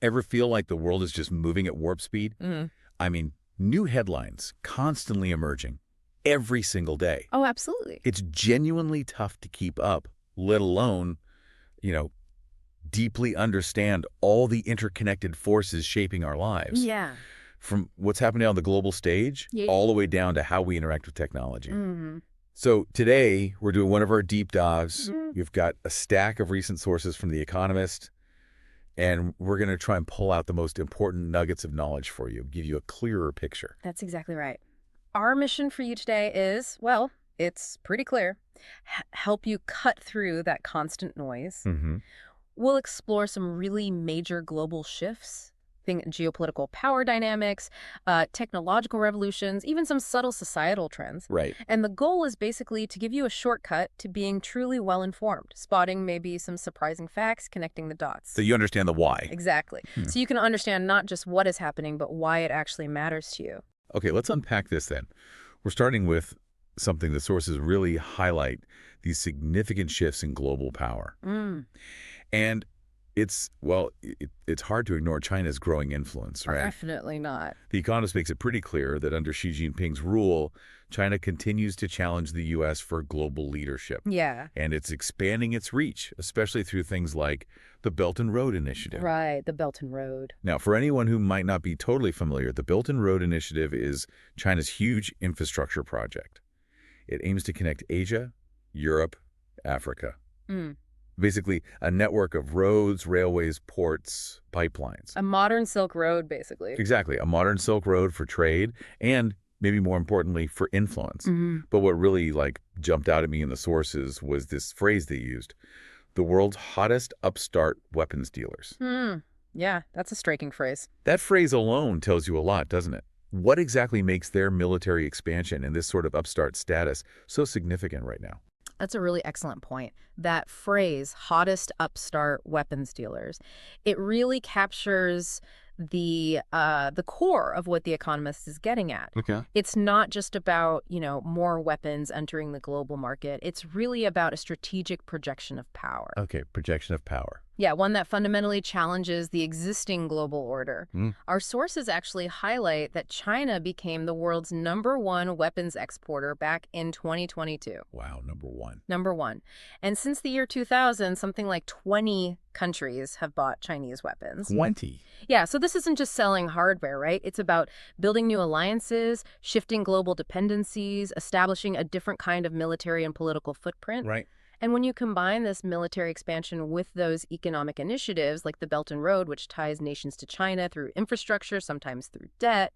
Ever feel like the world is just moving at warp speed? I mean, new headlines constantly emerging every single day. Oh, absolutely. It's genuinely tough to keep up, let alone, you know, deeply understand all the interconnected forces shaping our lives. Yeah. From what's happening on the global stage Yeah. all the way down to how we interact with technology. Mm-hmm. So today, we're doing one of our deep dives. Mm-hmm. We've got a stack of recent sources from The Economist, and we're going to try and pull out the most important nuggets of knowledge for you, give you a clearer picture. That's exactly right. Our mission for you today is, well, it's pretty clear. Help you cut through that constant noise. We'll explore some really major global shifts, think geopolitical power dynamics, technological revolutions, even some subtle societal trends. Right. And the goal is basically to give you a shortcut to being truly well-informed, spotting maybe some surprising facts, connecting the dots. So you understand the why. Exactly. So you can understand not just what is happening, but why it actually matters to you. Okay, let's unpack this then. We're starting with something the sources really highlight, these significant shifts in global power. And it's hard to ignore China's growing influence, right? Definitely not. The Economist makes it pretty clear that under Xi Jinping's rule, China continues to challenge the U.S. for global leadership. Yeah. And it's expanding its reach, especially through things like the Belt and Road Initiative. Right, the Belt and Road. Now, for anyone who might not be totally familiar, the Belt and Road Initiative is China's huge infrastructure project. It aims to connect Asia, Europe, Africa. Basically, a network of roads, railways, ports, pipelines. A modern Silk Road, basically. Exactly. A modern Silk Road for trade and, maybe more importantly, for influence. But what really, jumped out at me in the sources was this phrase they used, the world's hottest upstart weapons dealers. Yeah, that's a striking phrase. That phrase alone tells you a lot, doesn't it? What exactly makes their military expansion and this sort of upstart status so significant right now? That's a really excellent point. That phrase, hottest upstart weapons dealers, it really captures the core of what The Economist is getting at. Okay. It's not just about, more weapons entering the global market. It's really about a strategic projection of power. Okay, projection of power. Yeah, one that fundamentally challenges the existing global order. Our sources actually highlight that China became the world's #1 weapons exporter back in 2022. Wow, number one. Number one. And since the year 2000, something like 20 countries have bought Chinese weapons. 20? Yeah, so this isn't just selling hardware, right? It's about building new alliances, shifting global dependencies, establishing a different kind of military and political footprint. Right. And when you combine this military expansion with those economic initiatives like the Belt and Road, which ties nations to China through infrastructure, sometimes through debt,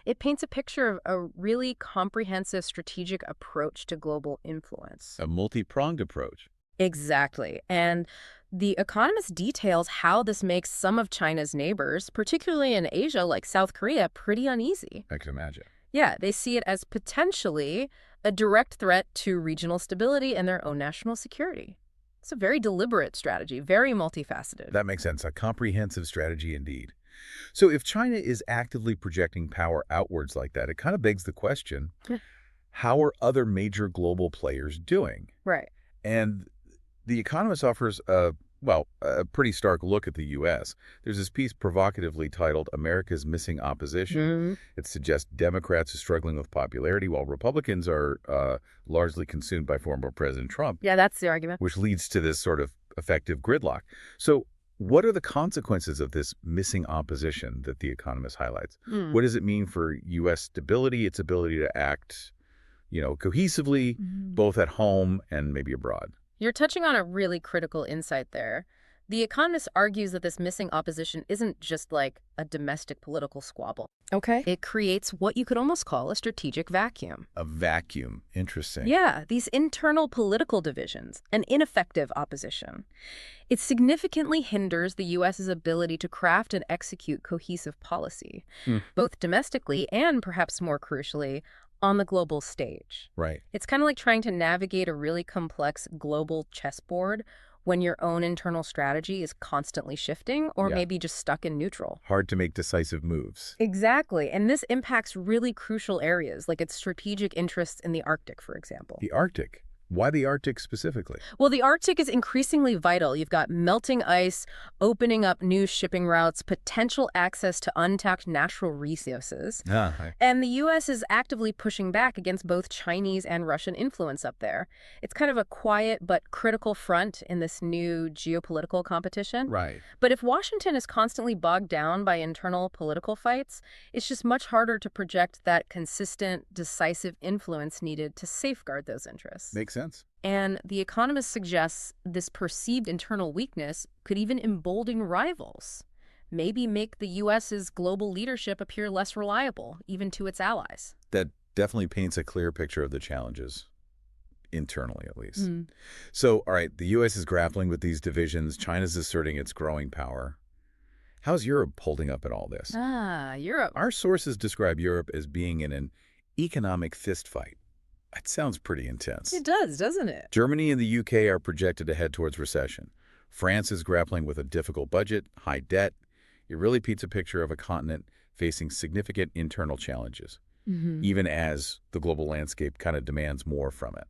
it paints a picture of a really comprehensive strategic approach to global influence. A multi-pronged approach. Exactly. And The Economist details how this makes some of China's neighbors, particularly in Asia like South Korea, pretty uneasy. I can imagine. Yeah, they see it as potentially a direct threat to regional stability and their own national security. It's a very deliberate strategy, very multifaceted. That makes sense. A comprehensive strategy indeed. So if China is actively projecting power outwards like that, it kind of begs the question, how are other major global players doing? Right. And The Economist offers a pretty stark look at the U.S. There's this piece provocatively titled America's Missing Opposition. It suggests Democrats are struggling with popularity while Republicans are largely consumed by former President Trump. Yeah, that's the argument. Which leads to this sort of effective gridlock. So what are the consequences of this missing opposition that The Economist highlights? What does it mean for U.S. stability, its ability to act, cohesively, both at home and maybe abroad? You're touching on a really critical insight there. The Economist argues that this missing opposition isn't just like a domestic political squabble. Okay. It creates what you could almost call a strategic vacuum. A vacuum. Interesting. Yeah, these internal political divisions, an ineffective opposition. It significantly hinders the U.S.'s ability to craft and execute cohesive policy, both domestically and, perhaps more crucially, on the global stage. Right. It's kind of like trying to navigate a really complex global chessboard when your own internal strategy is constantly shifting or maybe just stuck in neutral. Hard to make decisive moves. Exactly. And this impacts really crucial areas, like its strategic interests in the Arctic, for example. The Arctic? Why the Arctic specifically? Well, the Arctic is increasingly vital. You've got melting ice, opening up new shipping routes, potential access to untapped natural resources. And the U.S. is actively pushing back against both Chinese and Russian influence up there. It's kind of a quiet but critical front in this new geopolitical competition. Right. But if Washington is constantly bogged down by internal political fights, it's just much harder to project that consistent, decisive influence needed to safeguard those interests. Makes sense. And The Economist suggests this perceived internal weakness could even embolden rivals, maybe make the U.S.'s global leadership appear less reliable, even to its allies. That definitely paints a clear picture of the challenges, internally at least. So, all right, the U.S. is grappling with these divisions. China's asserting its growing power. How's Europe holding up in all this? Europe. Our sources describe Europe as being in an economic fistfight. That sounds pretty intense. It does, doesn't it? Germany and the UK are projected to head towards recession. France is grappling with a difficult budget, high debt. It really paints a picture of a continent facing significant internal challenges, even as the global landscape kind of demands more from it.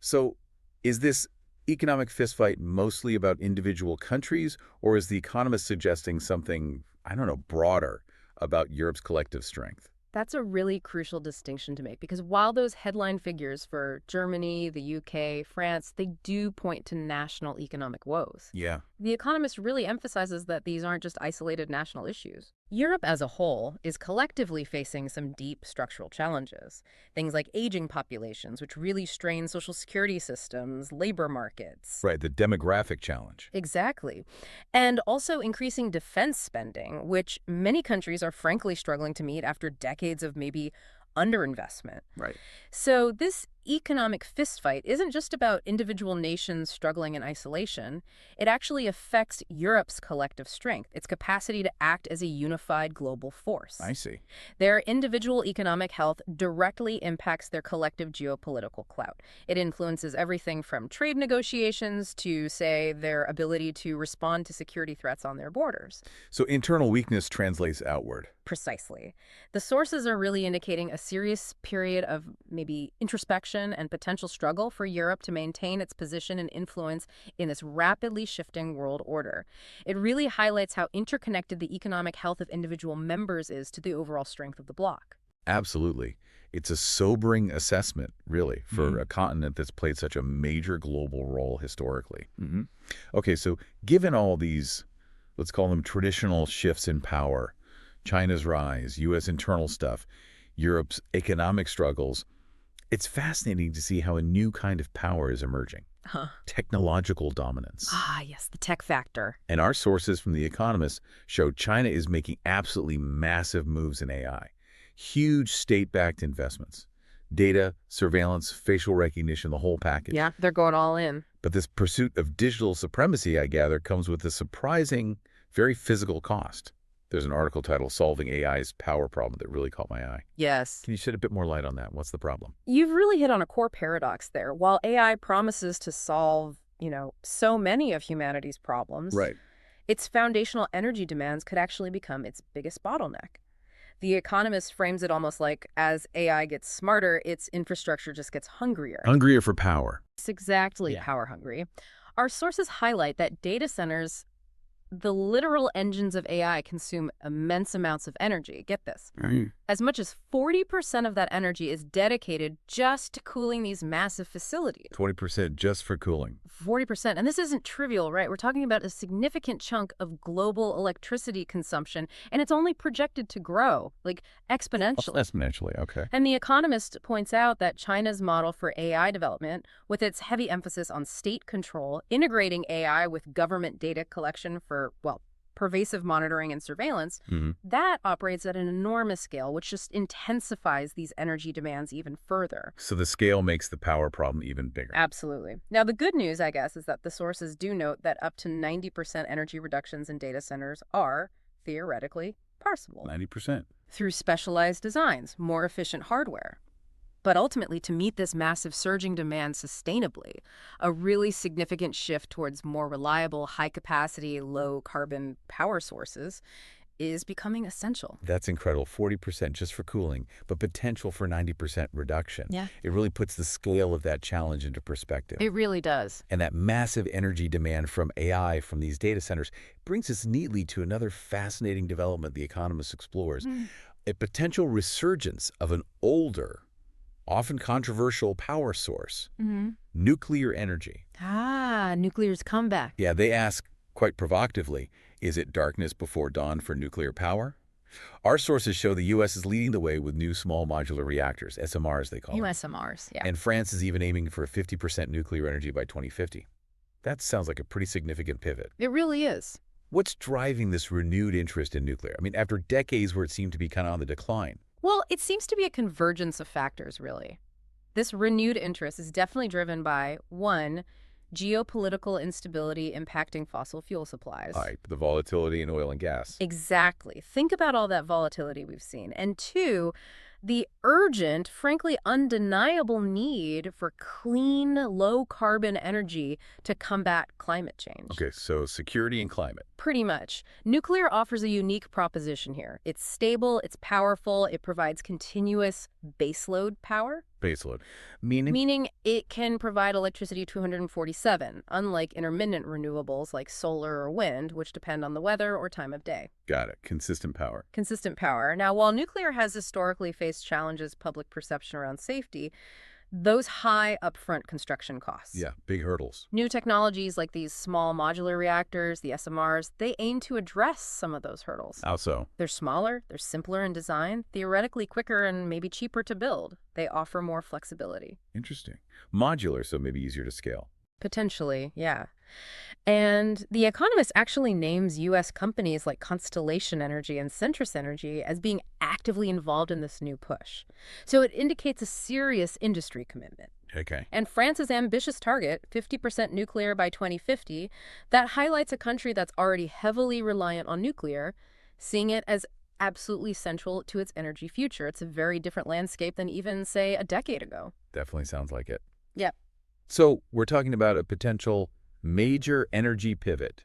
So is this economic fistfight mostly about individual countries, or is The Economist suggesting something, I don't know, broader about Europe's collective strength? That's a really crucial distinction to make, because while those headline figures for Germany, the UK, France, they do point to national economic woes. Yeah. The Economist really emphasizes that these aren't just isolated national issues. Europe as a whole is collectively facing some deep structural challenges. Things like aging populations, which really strain social security systems, labor markets. Right, the demographic challenge. Exactly. And also increasing defense spending, which many countries are frankly struggling to meet after decades of maybe underinvestment. Right. So this economic fistfight isn't just about individual nations struggling in isolation. It actually affects Europe's collective strength, its capacity to act as a unified global force. I see. Their individual economic health directly impacts their collective geopolitical clout. It influences everything from trade negotiations to, say, their ability to respond to security threats on their borders. So internal weakness translates outward. Precisely. The sources are really indicating a serious period of maybe introspection and potential struggle for Europe to maintain its position and influence in this rapidly shifting world order. It really highlights how interconnected the economic health of individual members is to the overall strength of the bloc. Absolutely. It's a sobering assessment, really, for a continent that's played such a major global role historically. Okay, so given all these, let's call them traditional shifts in power, China's rise, U.S. internal stuff, Europe's economic struggles, it's fascinating to see how a new kind of power is emerging. Technological dominance. Yes, the tech factor. And our sources from The Economist show China is making absolutely massive moves in AI. Huge state-backed investments. Data, surveillance, facial recognition, the whole package. Yeah, they're going all in. But this pursuit of digital supremacy, I gather, comes with a surprising, very physical cost. There's an article titled Solving AI's Power Problem that really caught my eye. Yes. Can you shed a bit more light on that? What's the problem? You've really hit on a core paradox there. While AI promises to solve, so many of humanity's problems, Right. its foundational energy demands could actually become its biggest bottleneck. The Economist frames it almost like as AI gets smarter, its infrastructure just gets hungrier. Hungrier for power. It's exactly power hungry. Our sources highlight that data centers, the literal engines of AI, consume immense amounts of energy. Get this. As much as 40% of that energy is dedicated just to cooling these massive facilities. 20% just for cooling. 40%. And this isn't trivial, right? We're talking about a significant chunk of global electricity consumption, and it's only projected to grow, exponentially. Exponentially, okay. And The Economist points out that China's model for AI development, with its heavy emphasis on state control, integrating AI with government data collection for, pervasive monitoring and surveillance, that operates at an enormous scale, which just intensifies these energy demands even further. So the scale makes the power problem even bigger. Absolutely. Now, the good news, I guess, is that the sources do note that up to 90% energy reductions in data centers are, theoretically, possible. 90%. Through specialized designs, more efficient hardware. But ultimately, to meet this massive surging demand sustainably, a really significant shift towards more reliable, high-capacity, low-carbon power sources, is becoming essential. That's incredible. 40% just for cooling, but potential for 90% reduction. Yeah. It really puts the scale of that challenge into perspective. It really does. And that massive energy demand from AI from these data centers brings us neatly to another fascinating development The Economist explores, a potential resurgence of an older, often controversial power source, nuclear energy. Nuclear's comeback. Yeah, they ask, quite provocatively, is it darkness before dawn for nuclear power? Our sources show the U.S. is leading the way with new small modular reactors, SMRs they call them. USMRs, yeah. And France is even aiming for 50% nuclear energy by 2050. That sounds like a pretty significant pivot. It really is. What's driving this renewed interest in nuclear? I mean, after decades where it seemed to be kind of on the decline. Well, it seems to be a convergence of factors, really. This renewed interest is definitely driven by, one, geopolitical instability impacting fossil fuel supplies. Right, the volatility in oil and gas. Exactly. Think about all that volatility we've seen. And two, the urgent, frankly undeniable need for clean, low-carbon energy to combat climate change. Okay, so security and climate. Pretty much. Nuclear offers a unique proposition here. It's stable, it's powerful, it provides continuous baseload power. Baseload. Meaning? Meaning it can provide electricity 247, unlike intermittent renewables like solar or wind, which depend on the weather or time of day. Got it. Consistent power. Consistent power. Now, while nuclear has historically faced challenges public perception around safety, those high upfront construction costs. Yeah, big hurdles. New technologies like these small modular reactors, the SMRs, they aim to address some of those hurdles. How so? They're smaller, they're simpler in design, theoretically quicker and maybe cheaper to build. They offer more flexibility. Interesting. Modular, so maybe easier to scale. Potentially, yeah. And The Economist actually names U.S. companies like Constellation Energy and Centrus Energy as being actively involved in this new push. So it indicates a serious industry commitment. Okay. And France's ambitious target, 50% nuclear by 2050, that highlights a country that's already heavily reliant on nuclear, seeing it as absolutely central to its energy future. It's a very different landscape than even, say, a decade ago. Definitely sounds like it. Yep. So we're talking about a potential major energy pivot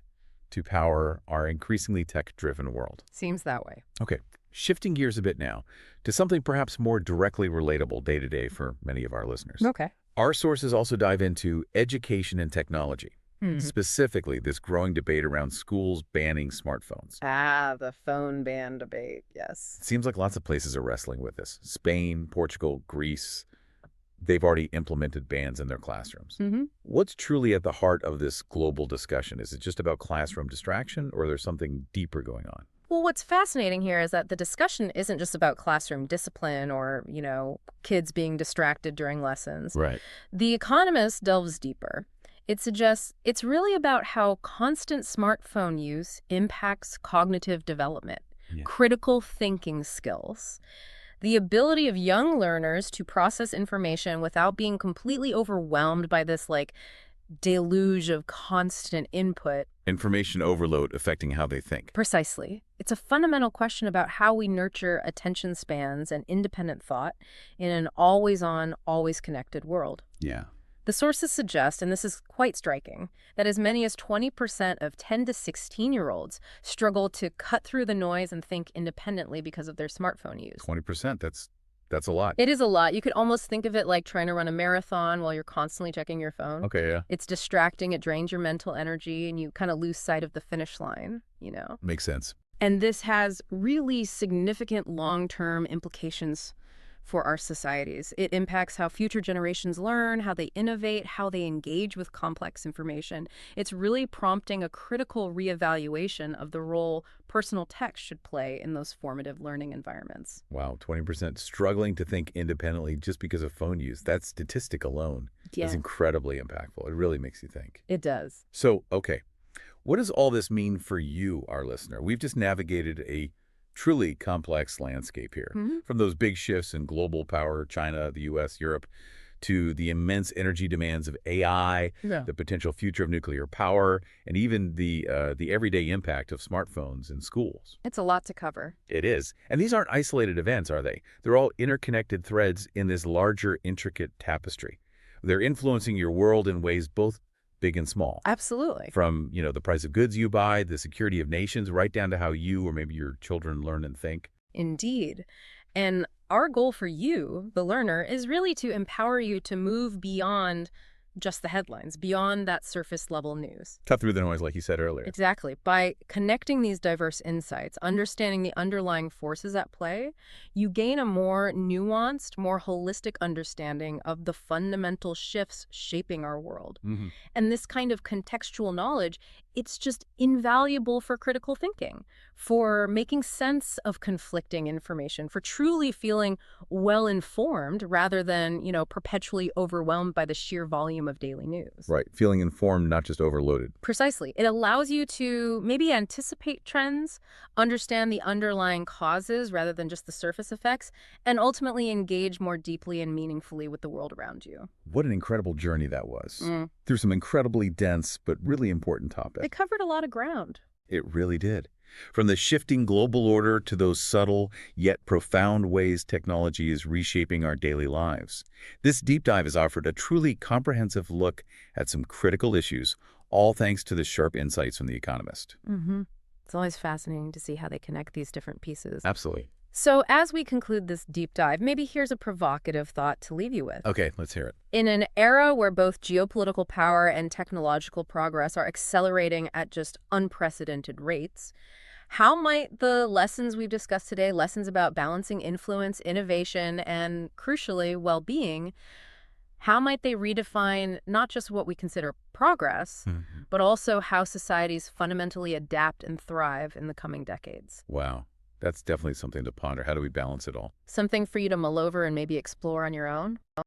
to power our increasingly tech-driven world. Seems that way. Okay, shifting gears a bit now to something perhaps more directly relatable day-to-day for many of our listeners. Okay. Our sources also dive into education and technology, specifically this growing debate around schools banning smartphones. The phone ban debate, yes. It seems like lots of places are wrestling with this. Spain, Portugal, Greece. They've already implemented bans in their classrooms. What's truly at the heart of this global discussion? Is it just about classroom distraction, or there's something deeper going on? Well, what's fascinating here is that the discussion isn't just about classroom discipline or, kids being distracted during lessons. Right. The Economist delves deeper. It suggests it's really about how constant smartphone use impacts cognitive development, critical thinking skills, the ability of young learners to process information without being completely overwhelmed by this, deluge of constant input. Information overload affecting how they think. Precisely. It's a fundamental question about how we nurture attention spans and independent thought in an always-on, always-connected world. Yeah. The sources suggest, and this is quite striking, that as many as 20% of 10 to 16-year-olds struggle to cut through the noise and think independently because of their smartphone use. 20%, that's a lot. It is a lot. You could almost think of it like trying to run a marathon while you're constantly checking your phone. Okay, yeah. It's distracting, it drains your mental energy, and you kind of lose sight of the finish line, Makes sense. And this has really significant long-term implications for our societies. It impacts how future generations learn, how they innovate, how they engage with complex information. It's really prompting a critical reevaluation of the role personal tech should play in those formative learning environments. Wow, 20% struggling to think independently just because of phone use. That statistic alone is incredibly impactful. It really makes you think. It does. So, okay, what does all this mean for you, our listener? We've just navigated a truly complex landscape here, from those big shifts in global power, China, the U.S., Europe, to the immense energy demands of AI, the potential future of nuclear power, and even the everyday impact of smartphones in schools. It's a lot to cover. It is. And these aren't isolated events, are they? They're all interconnected threads in this larger, intricate tapestry. They're influencing your world in ways both big and small. Absolutely. From, the price of goods you buy, the security of nations, right down to how you or maybe your children learn and think. Indeed. And our goal for you, the learner, is really to empower you to move beyond just the headlines, beyond that surface level news. Cut through the noise, like you said earlier. Exactly. By connecting these diverse insights, understanding the underlying forces at play, you gain a more nuanced, more holistic understanding of the fundamental shifts shaping our world. And this kind of contextual knowledge, it's just invaluable for critical thinking, for making sense of conflicting information, for truly feeling well-informed rather than, perpetually overwhelmed by the sheer volume of daily news. Right. Feeling informed, not just overloaded. Precisely. It allows you to maybe anticipate trends, understand the underlying causes rather than just the surface effects, and ultimately engage more deeply and meaningfully with the world around you. What an incredible journey that was. Through some incredibly dense but really important topics. It covered a lot of ground. It really did. From the shifting global order to those subtle yet profound ways technology is reshaping our daily lives. This deep dive has offered a truly comprehensive look at some critical issues, all thanks to the sharp insights from The Economist. It's always fascinating to see how they connect these different pieces. Absolutely. So as we conclude this deep dive, maybe here's a provocative thought to leave you with. Okay, let's hear it. In an era where both geopolitical power and technological progress are accelerating at just unprecedented rates, how might the lessons we've discussed today, lessons about balancing influence, innovation, and crucially, well-being, how might they redefine not just what we consider progress, but also how societies fundamentally adapt and thrive in the coming decades? Wow. That's definitely something to ponder. How do we balance it all? Something for you to mull over and maybe explore on your own?